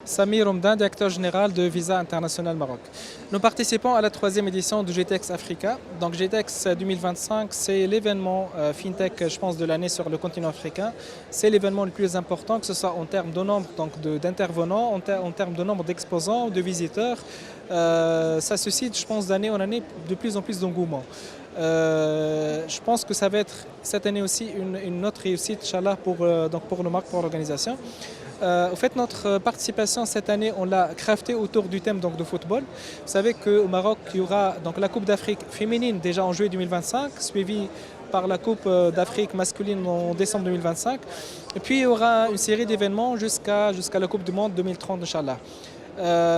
Samir Omdan, directeur général de Visa International Maroc. Nous participons à la troisième édition du GTEx Africa. Donc GTEx 2025, c'est l'événement FinTech, je pense, de l'année sur le continent africain. C'est l'événement le plus important, que ce soit en termes de nombre d'intervenants, en termes de nombre d'exposants, de visiteurs. Ça suscite, je pense, d'année en année de plus en plus d'engouement. Je pense que ça va être cette année aussi une autre réussite, Inch'Allah, pour le Maroc, pour l'organisation. Au fait, notre participation cette année, on l'a crafté autour du thème de football. Vous savez qu'au Maroc, il y aura la Coupe d'Afrique féminine déjà en juillet 2025, suivie par la Coupe d'Afrique masculine en décembre 2025. Et puis il y aura une série d'événements jusqu'à la Coupe du Monde 2030, Inch'Allah.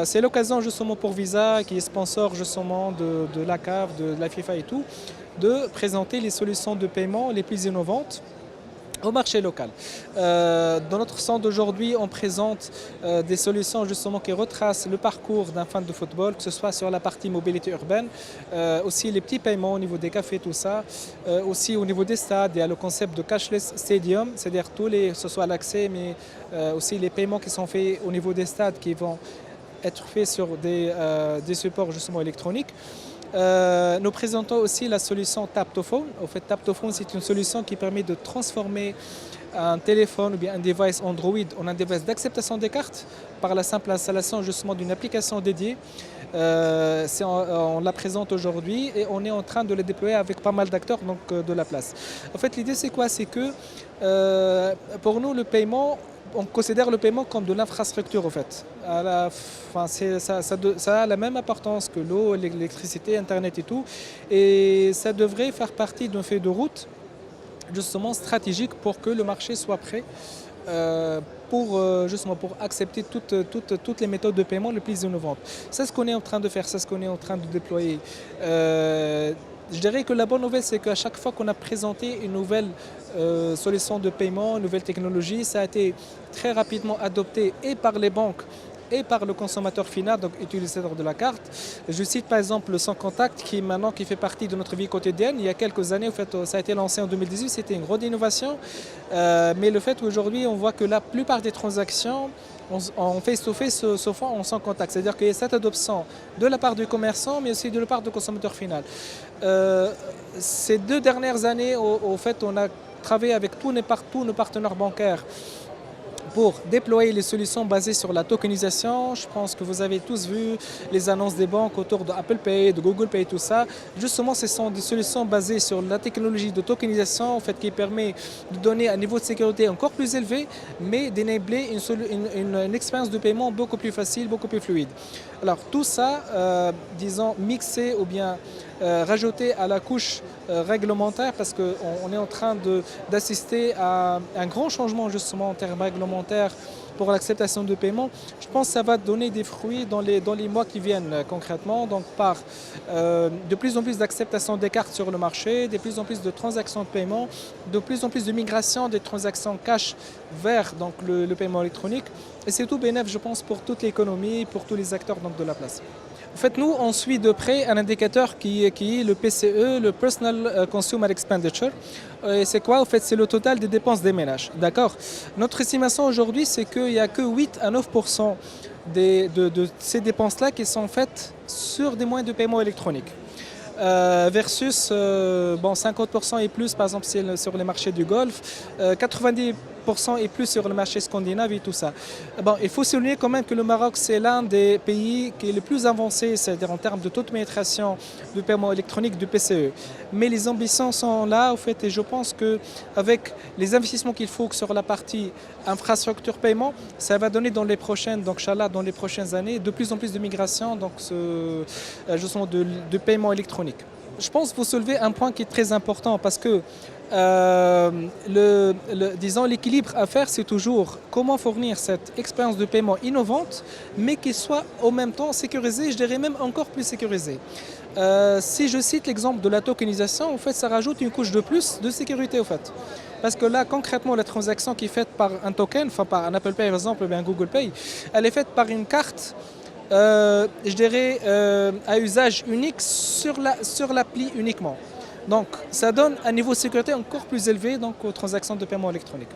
C'est l'occasion justement pour Visa, qui est sponsor justement de la CAF, de la FIFA et tout, de présenter les solutions de paiement les plus innovantes au marché local. Dans notre stand d'aujourd'hui, on présente des solutions justement qui retracent le parcours d'un fan de football, que ce soit sur la partie mobilité urbaine, aussi les petits paiements au niveau des cafés, tout ça, aussi au niveau des stades. Il y a le concept de cashless stadium, c'est-à-dire que ce soit l'accès, mais aussi les paiements qui sont faits au niveau des stades qui vont être faits sur des supports justement électroniques. Nous présentons aussi la solution Tap2Phone. En fait, Tap2Phone, c'est une solution qui permet de transformer un téléphone ou bien un device Android en un device d'acceptation des cartes par la simple installation justement d'une application dédiée. On la présente aujourd'hui et on est en train de la déployer avec pas mal d'acteurs de la place. En fait, l'idée c'est quoi? C'est que pour nous, le paiement, on considère le paiement comme de l'infrastructure en fait. Ça a la même importance que l'eau, l'électricité, Internet et tout. Et ça devrait faire partie d'un feuille de route justement stratégique pour que le marché soit prêt pour accepter toutes les méthodes de paiement les plus innovantes. C'est ce qu'on est en train de faire, c'est ce qu'on est en train de déployer. Je dirais que la bonne nouvelle, c'est qu'à chaque fois qu'on a présenté une nouvelle solution de paiement, une nouvelle technologie, ça a été très rapidement adopté et par les banques et par le consommateur final, donc utilisateur de la carte. Je cite par exemple le sans contact qui fait partie de notre vie quotidienne. Il y a quelques années, en fait, ça a été lancé en 2018, c'était une grande innovation. Mais le fait qu'aujourd'hui, on voit que la plupart des transactions en face-to-face se font en sans contact. C'est-à-dire qu'il y a cette adoption de la part du commerçant, mais aussi de la part du consommateur final. Ces 2 dernières années, au fait, on a travaillé avec tous nos partenaires bancaires pour déployer les solutions basées sur la tokenisation. Je pense que vous avez tous vu les annonces des banques autour de Apple Pay, de Google Pay, tout ça. Justement, ce sont des solutions basées sur la technologie de tokenisation, en fait, qui permet de donner un niveau de sécurité encore plus élevé, mais d'enabler une expérience de paiement beaucoup plus facile, beaucoup plus fluide. Alors tout ça, disons, mixé ou bien rajouté à la couche réglementaire, parce qu'on est en train d'assister à un grand changement justement en termes réglementaires pour l'acceptation de paiement. Je pense que ça va donner des fruits dans les mois qui viennent concrètement, donc par de plus en plus d'acceptation des cartes sur le marché, de plus en plus de transactions de paiement, de plus en plus de migration des transactions cash vers le paiement électronique. Et c'est tout bénéfique, je pense, pour toute l'économie, pour tous les acteurs de la place. En fait, nous, on suit de près un indicateur qui est le PCE, le Personal Consumer Expenditure. C'est quoi? En fait, c'est le total des dépenses des ménages. D'accord? Notre estimation aujourd'hui, c'est qu'il n'y a que 8 à 9% de ces dépenses-là qui sont faites sur des moyens de paiement électroniques. Versus 50% et plus, par exemple, sur les marchés du Golfe, 90% et plus sur le marché scandinave et tout ça. Bon, il faut souligner quand même que le Maroc, c'est l'un des pays qui est le plus avancé, c'est-à-dire en termes de taux de pénétration du paiement électronique du PCE. Mais les ambitions sont là, au fait, et je pense qu'avec les investissements qu'il faut sur la partie infrastructure paiement, ça va donner dans les prochaines, donc Inch'Allah, dans les prochaines années, de plus en plus de migration, donc justement de paiement électronique. Je pense que vous soulevez un point qui est très important parce que disons, l'équilibre à faire, c'est toujours comment fournir cette expérience de paiement innovante, mais qui soit en même temps sécurisée, je dirais même encore plus sécurisée. Si je cite l'exemple de la tokenisation, en fait, ça rajoute une couche de plus de sécurité, en fait. Parce que là, concrètement, la transaction qui est faite par un token, enfin par un Apple Pay, par exemple, ou bien un Google Pay, elle est faite par une carte je dirais, à usage unique sur l'appli uniquement. Donc, ça donne un niveau de sécurité encore plus élevé donc, aux transactions de paiement électronique.